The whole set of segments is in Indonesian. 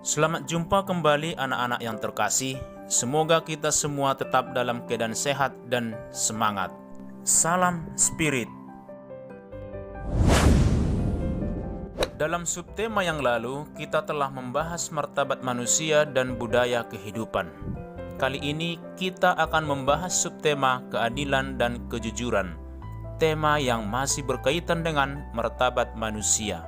Selamat jumpa kembali anak-anak yang terkasih. Semoga kita semua tetap dalam keadaan sehat dan semangat. Salam Spirit. Dalam subtema yang lalu, kita telah membahas martabat manusia dan budaya kehidupan. Kali ini kita akan membahas subtema keadilan dan kejujuran, tema yang masih berkaitan dengan martabat manusia.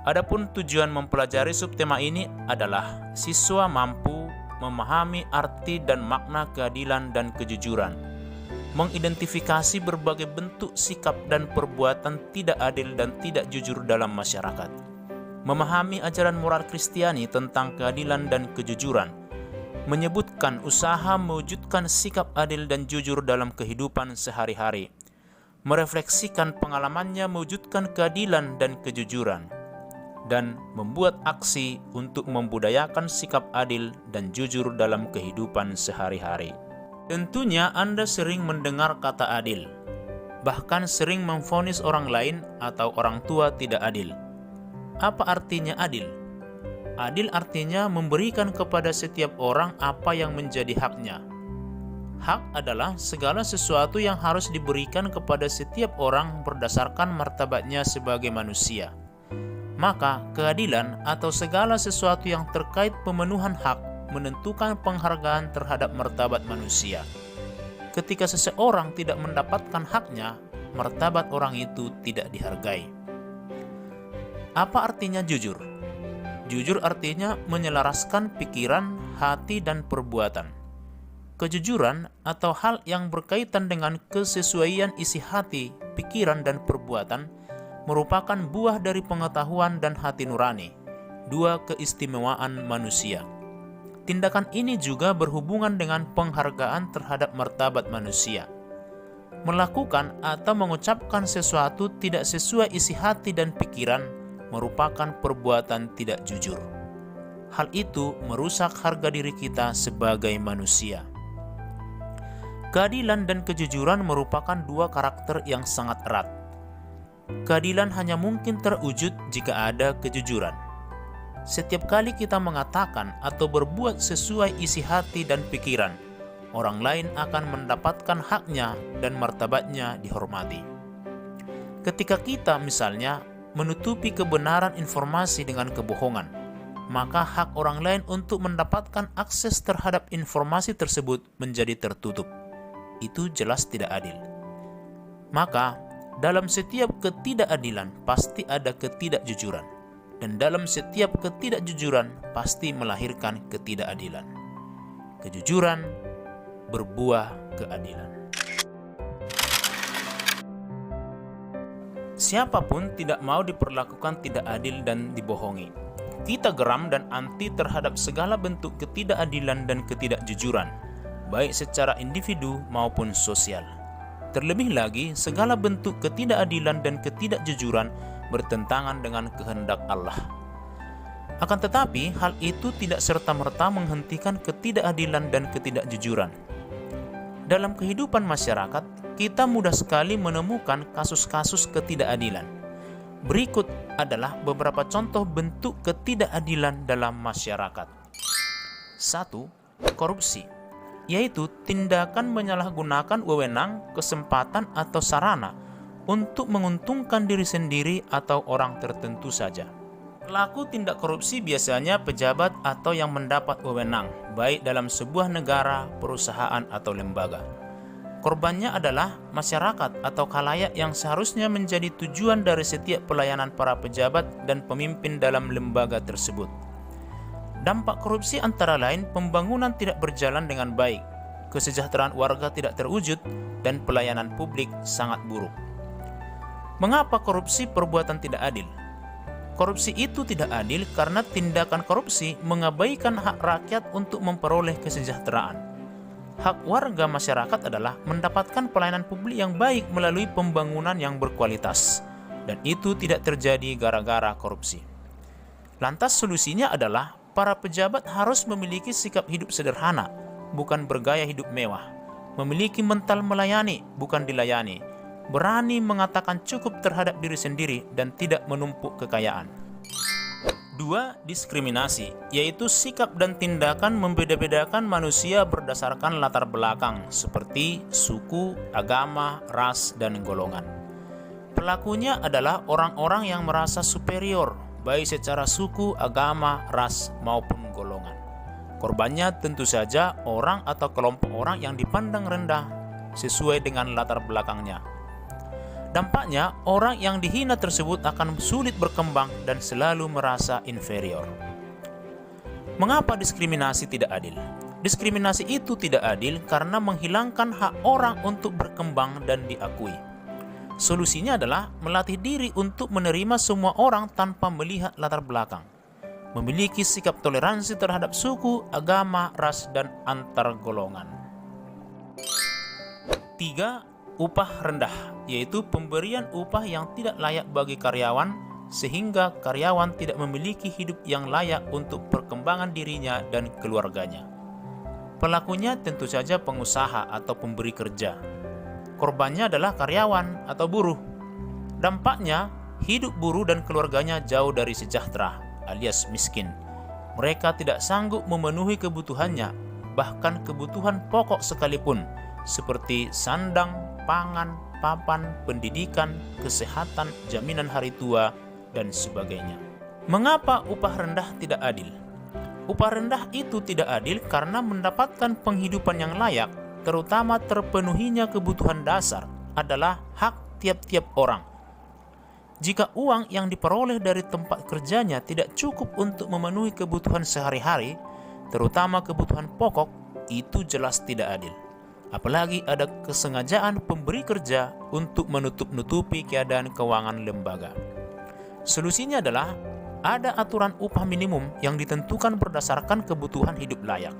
Adapun tujuan mempelajari subtema ini adalah siswa mampu memahami arti dan makna keadilan dan kejujuran, mengidentifikasi berbagai bentuk sikap dan perbuatan tidak adil dan tidak jujur dalam masyarakat, memahami ajaran moral Kristiani tentang keadilan dan kejujuran, menyebutkan usaha mewujudkan sikap adil dan jujur dalam kehidupan sehari-hari, merefleksikan pengalamannya mewujudkan keadilan dan kejujuran, dan membuat aksi untuk membudayakan sikap adil dan jujur dalam kehidupan sehari-hari. Tentunya Anda sering mendengar kata adil, bahkan sering memvonis orang lain atau orang tua tidak adil. Apa artinya adil? Adil artinya memberikan kepada setiap orang apa yang menjadi haknya. Hak adalah segala sesuatu yang harus diberikan kepada setiap orang berdasarkan martabatnya sebagai manusia. Maka keadilan atau segala sesuatu yang terkait pemenuhan hak menentukan penghargaan terhadap martabat manusia. Ketika seseorang tidak mendapatkan haknya, martabat orang itu tidak dihargai. Apa artinya jujur? Jujur artinya menyelaraskan pikiran, hati, dan perbuatan. Kejujuran atau hal yang berkaitan dengan kesesuaian isi hati, pikiran, dan perbuatan merupakan buah dari pengetahuan dan hati nurani, dua keistimewaan manusia. Tindakan ini juga berhubungan dengan penghargaan terhadap martabat manusia. Melakukan atau mengucapkan sesuatu tidak sesuai isi hati dan pikiran merupakan perbuatan tidak jujur. Hal itu merusak harga diri kita sebagai manusia. Keadilan dan kejujuran merupakan dua karakter yang sangat erat. Keadilan hanya mungkin terwujud jika ada kejujuran. Setiap kali kita mengatakan atau berbuat sesuai isi hati dan pikiran, orang lain akan mendapatkan haknya dan martabatnya dihormati. Ketika kita misalnya menutupi kebenaran informasi dengan kebohongan, maka hak orang lain untuk mendapatkan akses terhadap informasi tersebut menjadi tertutup. Itu jelas tidak adil. Maka dalam setiap ketidakadilan pasti ada ketidakjujuran, dan dalam setiap ketidakjujuran pasti melahirkan ketidakadilan. Kejujuran berbuah keadilan. Siapapun tidak mau diperlakukan tidak adil dan dibohongi. Kita geram dan anti terhadap segala bentuk ketidakadilan dan ketidakjujuran, baik secara individu maupun sosial. Terlebih lagi, segala bentuk ketidakadilan dan ketidakjujuran bertentangan dengan kehendak Allah. Akan tetapi, hal itu tidak serta-merta menghentikan ketidakadilan dan ketidakjujuran. Dalam kehidupan masyarakat, kita mudah sekali menemukan kasus-kasus ketidakadilan. Berikut adalah beberapa contoh bentuk ketidakadilan dalam masyarakat. 1. Korupsi, yaitu tindakan menyalahgunakan wewenang, kesempatan, atau sarana untuk menguntungkan diri sendiri atau orang tertentu saja. Pelaku tindak korupsi biasanya pejabat atau yang mendapat wewenang, baik dalam sebuah negara, perusahaan, atau lembaga. Korbannya adalah masyarakat atau khalayak yang seharusnya menjadi tujuan dari setiap pelayanan para pejabat dan pemimpin dalam lembaga tersebut. Dampak korupsi antara lain pembangunan tidak berjalan dengan baik, kesejahteraan warga tidak terwujud, dan pelayanan publik sangat buruk. Mengapa korupsi perbuatan tidak adil? Korupsi itu tidak adil karena tindakan korupsi mengabaikan hak rakyat untuk memperoleh kesejahteraan. Hak warga masyarakat adalah mendapatkan pelayanan publik yang baik melalui pembangunan yang berkualitas, dan itu tidak terjadi gara-gara korupsi. Lantas solusinya adalah para pejabat harus memiliki sikap hidup sederhana, bukan bergaya hidup mewah. Memiliki mental melayani, bukan dilayani. Berani mengatakan cukup terhadap diri sendiri dan tidak menumpuk kekayaan. 2. Diskriminasi, yaitu sikap dan tindakan membeda-bedakan manusia berdasarkan latar belakang seperti suku, agama, ras, dan golongan. Pelakunya adalah orang-orang yang merasa superior, baik secara suku, agama, ras, maupun golongan. Korbannya tentu saja orang atau kelompok orang yang dipandang rendah sesuai dengan latar belakangnya. Dampaknya, orang yang dihina tersebut akan sulit berkembang dan selalu merasa inferior. Mengapa diskriminasi tidak adil? Diskriminasi itu tidak adil karena menghilangkan hak orang untuk berkembang dan diakui. Solusinya adalah melatih diri untuk menerima semua orang tanpa melihat latar belakang. Memiliki sikap toleransi terhadap suku, agama, ras, dan antar golongan. 3. Upah rendah, yaitu pemberian upah yang tidak layak bagi karyawan sehingga karyawan tidak memiliki hidup yang layak untuk perkembangan dirinya dan keluarganya. Pelakunya tentu saja pengusaha atau pemberi kerja. Korbannya adalah karyawan atau buruh. Dampaknya, hidup buruh dan keluarganya jauh dari sejahtera alias miskin. Mereka tidak sanggup memenuhi kebutuhannya, bahkan kebutuhan pokok sekalipun, seperti sandang, pangan, papan, pendidikan, kesehatan, jaminan hari tua, dan sebagainya. Mengapa upah rendah tidak adil? Upah rendah itu tidak adil karena mendapatkan penghidupan yang layak, terutama terpenuhinya kebutuhan dasar, adalah hak tiap-tiap orang. Jika uang yang diperoleh dari tempat kerjanya tidak cukup untuk memenuhi kebutuhan sehari-hari, terutama kebutuhan pokok, itu jelas tidak adil. Apalagi ada kesengajaan pemberi kerja untuk menutup-nutupi keadaan keuangan lembaga. Solusinya adalah ada aturan upah minimum yang ditentukan berdasarkan kebutuhan hidup layak.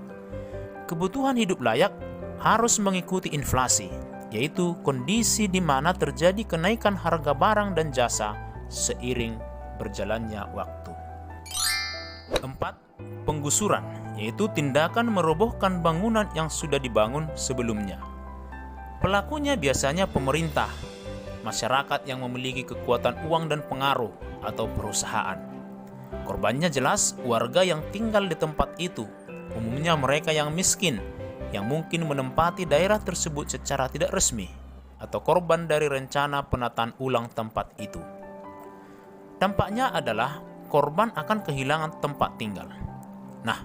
Kebutuhan hidup layak harus mengikuti inflasi, yaitu kondisi di mana terjadi kenaikan harga barang dan jasa seiring berjalannya waktu. 4. Penggusuran, yaitu tindakan merobohkan bangunan yang sudah dibangun sebelumnya. Pelakunya biasanya pemerintah, masyarakat yang memiliki kekuatan uang dan pengaruh, atau perusahaan. Korbannya jelas warga yang tinggal di tempat itu, umumnya mereka yang miskin, yang mungkin menempati daerah tersebut secara tidak resmi, atau korban dari rencana penataan ulang tempat itu. Dampaknya adalah korban akan kehilangan tempat tinggal. Nah,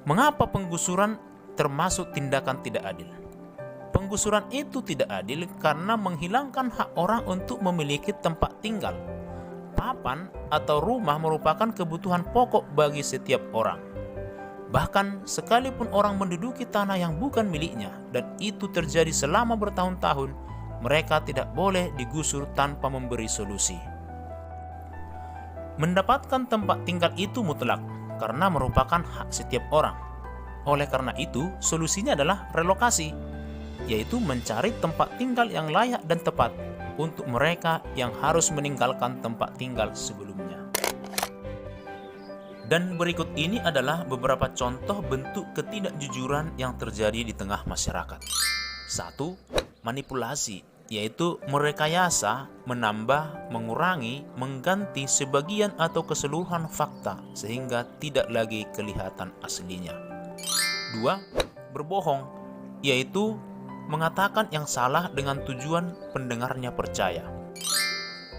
mengapa penggusuran termasuk tindakan tidak adil? Penggusuran itu tidak adil karena menghilangkan hak orang untuk memiliki tempat tinggal. Papan atau rumah merupakan kebutuhan pokok bagi setiap orang. Bahkan sekalipun orang menduduki tanah yang bukan miliknya dan itu terjadi selama bertahun-tahun, mereka tidak boleh digusur tanpa memberi solusi. Mendapatkan tempat tinggal itu mutlak karena merupakan hak setiap orang. Oleh karena itu, solusinya adalah relokasi, yaitu mencari tempat tinggal yang layak dan tepat untuk mereka yang harus meninggalkan tempat tinggal sebelumnya. Dan berikut ini adalah beberapa contoh bentuk ketidakjujuran yang terjadi di tengah masyarakat. 1. Manipulasi, yaitu merekayasa, menambah, mengurangi, mengganti sebagian atau keseluruhan fakta sehingga tidak lagi kelihatan aslinya. 2. Berbohong, yaitu mengatakan yang salah dengan tujuan pendengarnya percaya.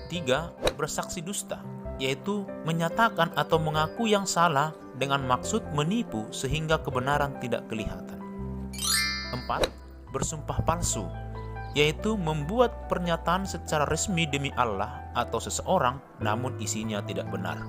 3. Bersaksi dusta, yaitu menyatakan atau mengaku yang salah dengan maksud menipu sehingga kebenaran tidak kelihatan. 4. Bersumpah palsu, yaitu membuat pernyataan secara resmi demi Allah atau seseorang namun isinya tidak benar.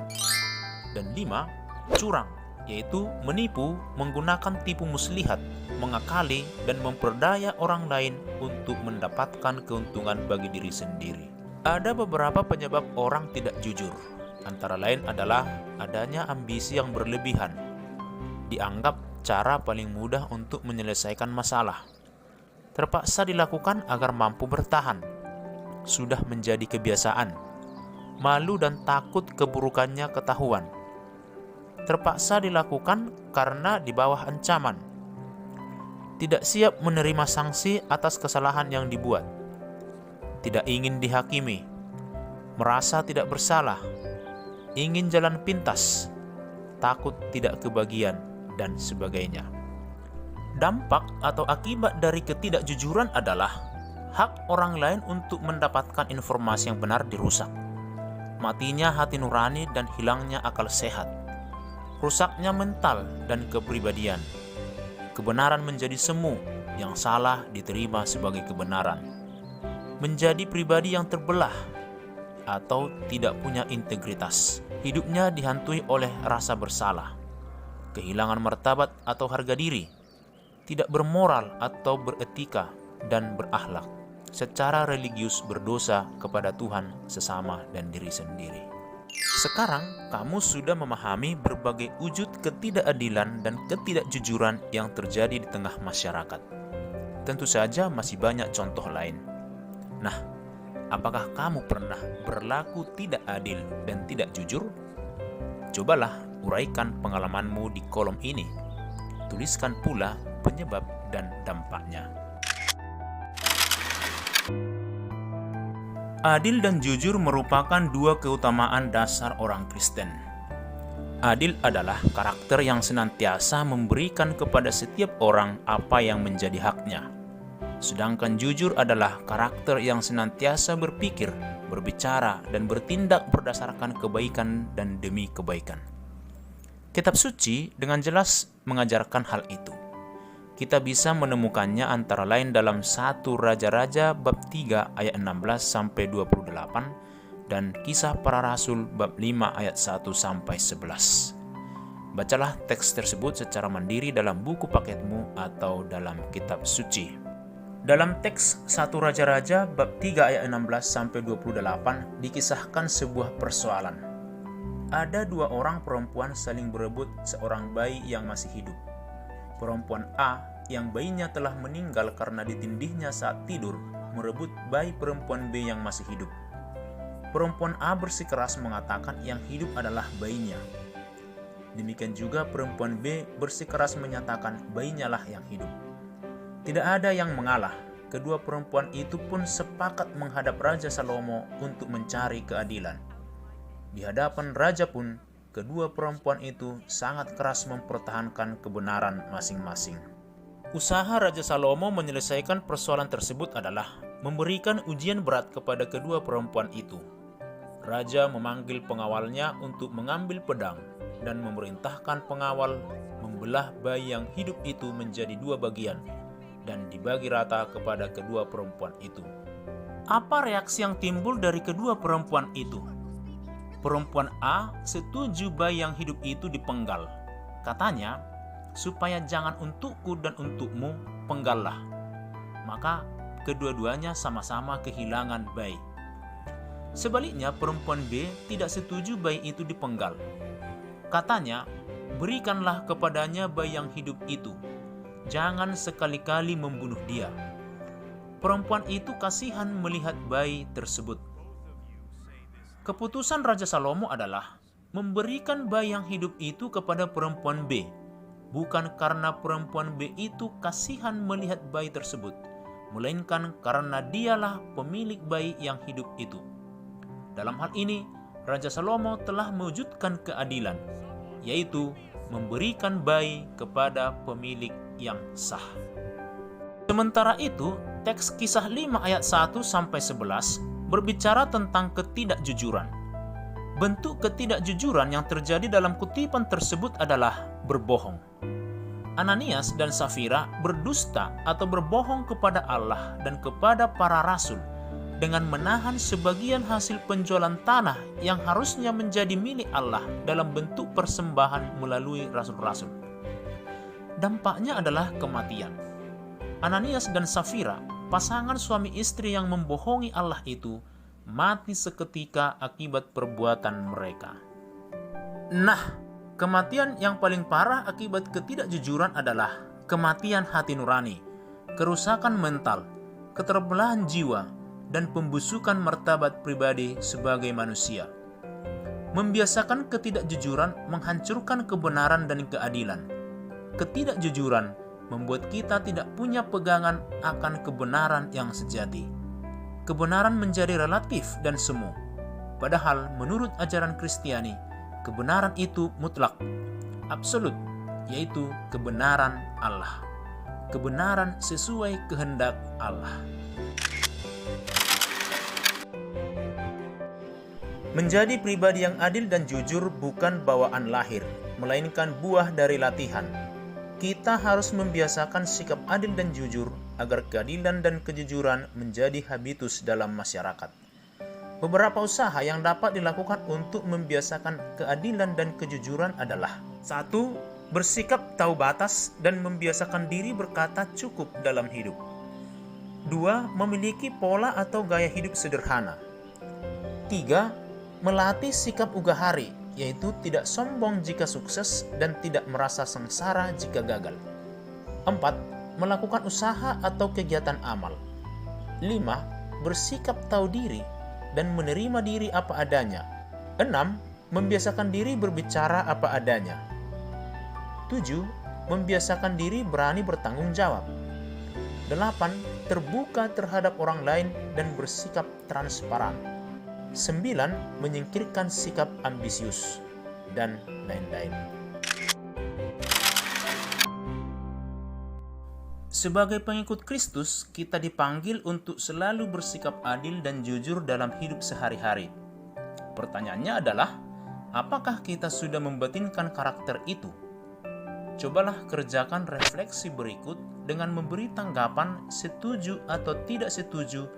Dan 5. Curang, yaitu menipu menggunakan tipu muslihat, mengakali dan memperdaya orang lain untuk mendapatkan keuntungan bagi diri sendiri. Ada beberapa penyebab orang tidak jujur, antara lain adalah adanya ambisi yang berlebihan, dianggap cara paling mudah untuk menyelesaikan masalah, terpaksa dilakukan agar mampu bertahan, sudah menjadi kebiasaan, malu dan takut keburukannya ketahuan, terpaksa dilakukan karena di bawah ancaman, tidak siap menerima sanksi atas kesalahan yang dibuat, tidak ingin dihakimi, merasa tidak bersalah, ingin jalan pintas, takut tidak kebagian, dan sebagainya. Dampak atau akibat dari ketidakjujuran adalah hak orang lain untuk mendapatkan informasi yang benar dirusak. Matinya hati nurani dan hilangnya akal sehat. Rusaknya mental dan kepribadian. Kebenaran menjadi semu, yang salah diterima sebagai kebenaran. Menjadi pribadi yang terbelah atau tidak punya integritas. Hidupnya dihantui oleh rasa bersalah, kehilangan martabat atau harga diri, tidak bermoral atau beretika dan berakhlak, secara religius berdosa kepada Tuhan, sesama, dan diri sendiri. Sekarang kamu sudah memahami berbagai wujud ketidakadilan dan ketidakjujuran yang terjadi di tengah masyarakat. Tentu saja masih banyak contoh lain. Nah, apakah kamu pernah berlaku tidak adil dan tidak jujur? Cobalah uraikan pengalamanmu di kolom ini. Tuliskan pula penyebab dan dampaknya. Adil dan jujur merupakan dua keutamaan dasar orang Kristen. Adil adalah karakter yang senantiasa memberikan kepada setiap orang apa yang menjadi haknya. Sedangkan jujur adalah karakter yang senantiasa berpikir, berbicara, dan bertindak berdasarkan kebaikan dan demi kebaikan. Kitab suci dengan jelas mengajarkan hal itu. Kita bisa menemukannya antara lain dalam 1 Raja-Raja bab 3 ayat 16-28 dan Kisah Para Rasul bab 5 ayat 1-11. Bacalah teks tersebut secara mandiri dalam buku paketmu atau dalam kitab suci. Dalam teks 1 Raja-Raja bab 3 ayat 16-28 dikisahkan sebuah persoalan. Ada dua orang perempuan saling berebut seorang bayi yang masih hidup. Perempuan A yang bayinya telah meninggal karena ditindihnya saat tidur merebut bayi perempuan B yang masih hidup. Perempuan A bersikeras mengatakan yang hidup adalah bayinya. Demikian juga perempuan B bersikeras menyatakan bayinya lah yang hidup. Tidak ada yang mengalah. Kedua perempuan itu pun sepakat menghadap Raja Salomo untuk mencari keadilan. Di hadapan raja pun, kedua perempuan itu sangat keras mempertahankan kebenaran masing-masing. Usaha Raja Salomo menyelesaikan persoalan tersebut adalah memberikan ujian berat kepada kedua perempuan itu. Raja memanggil pengawalnya untuk mengambil pedang dan memerintahkan pengawal membelah bayi yang hidup itu menjadi dua bagian dan dibagi rata kepada kedua perempuan itu. Apa reaksi yang timbul dari kedua perempuan itu? Perempuan A setuju bayi yang hidup itu dipenggal. Katanya, supaya jangan untukku dan untukmu, penggallah. Maka kedua-duanya sama-sama kehilangan bayi. Sebaliknya perempuan B tidak setuju bayi itu dipenggal. Katanya, berikanlah kepadanya bayi yang hidup itu. Jangan sekali-kali membunuh dia. Perempuan itu kasihan melihat bayi tersebut. Keputusan Raja Salomo adalah memberikan bayi yang hidup itu kepada perempuan B, bukan karena perempuan B itu kasihan melihat bayi tersebut, melainkan karena dialah pemilik bayi yang hidup itu. Dalam hal ini, Raja Salomo telah mewujudkan keadilan, yaitu memberikan bayi kepada pemilik yang sah. Sementara itu, teks Kisah 5 ayat 1-11 berbicara tentang ketidakjujuran. Bentuk ketidakjujuran yang terjadi dalam kutipan tersebut adalah berbohong. Ananias dan Safira berdusta atau berbohong kepada Allah dan kepada para rasul dengan menahan sebagian hasil penjualan tanah yang harusnya menjadi milik Allah dalam bentuk persembahan melalui rasul-rasul. Dampaknya adalah kematian. Ananias dan Safira, pasangan suami istri yang membohongi Allah itu, mati seketika akibat perbuatan mereka. Nah, kematian yang paling parah akibat ketidakjujuran adalah kematian hati nurani, kerusakan mental, keterbelahan jiwa, dan pembusukan martabat pribadi sebagai manusia. Membiasakan ketidakjujuran menghancurkan kebenaran dan keadilan. Ketidakjujuran membuat kita tidak punya pegangan akan kebenaran yang sejati. Kebenaran menjadi relatif dan semu. Padahal menurut ajaran Kristiani, kebenaran itu mutlak, absolut, yaitu kebenaran Allah. Kebenaran sesuai kehendak Allah. Menjadi pribadi yang adil dan jujur bukan bawaan lahir, melainkan buah dari latihan. Kita harus membiasakan sikap adil dan jujur agar keadilan dan kejujuran menjadi habitus dalam masyarakat. Beberapa usaha yang dapat dilakukan untuk membiasakan keadilan dan kejujuran adalah: 1. Bersikap tahu batas dan membiasakan diri berkata cukup dalam hidup. 2. Memiliki pola atau gaya hidup sederhana. 3. Melatih sikap ugahari, yaitu tidak sombong jika sukses dan tidak merasa sengsara jika gagal. 4. Melakukan usaha atau kegiatan amal. 5. Bersikap tahu diri dan menerima diri apa adanya. 6. Membiasakan diri berbicara apa adanya. 7. Membiasakan diri berani bertanggung jawab. 8. Terbuka terhadap orang lain dan bersikap transparan. 9. Menyingkirkan sikap ambisius, dan lain-lain. Sebagai pengikut Kristus, kita dipanggil untuk selalu bersikap adil dan jujur dalam hidup sehari-hari. Pertanyaannya adalah, apakah kita sudah membatinkan karakter itu? Cobalah kerjakan refleksi berikut dengan memberi tanggapan setuju atau tidak setuju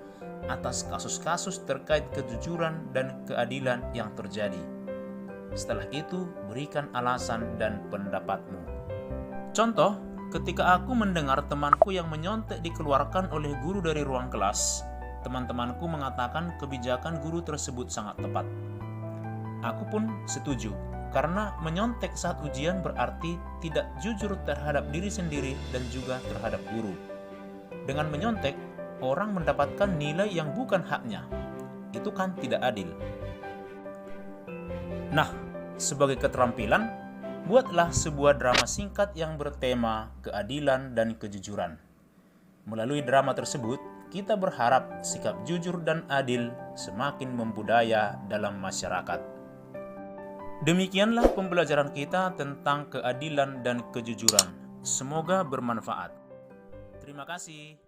atas kasus-kasus terkait kejujuran dan keadilan yang terjadi. Setelah itu, berikan alasan dan pendapatmu. Contoh, ketika aku mendengar temanku yang menyontek dikeluarkan oleh guru dari ruang kelas, teman-temanku mengatakan kebijakan guru tersebut sangat tepat. Aku pun setuju, karena menyontek saat ujian berarti tidak jujur terhadap diri sendiri dan juga terhadap guru. Dengan menyontek, orang mendapatkan nilai yang bukan haknya. Itu kan tidak adil. Nah, sebagai keterampilan, buatlah sebuah drama singkat yang bertema keadilan dan kejujuran. Melalui drama tersebut, kita berharap sikap jujur dan adil semakin membudaya dalam masyarakat. Demikianlah pembelajaran kita tentang keadilan dan kejujuran. Semoga bermanfaat. Terima kasih.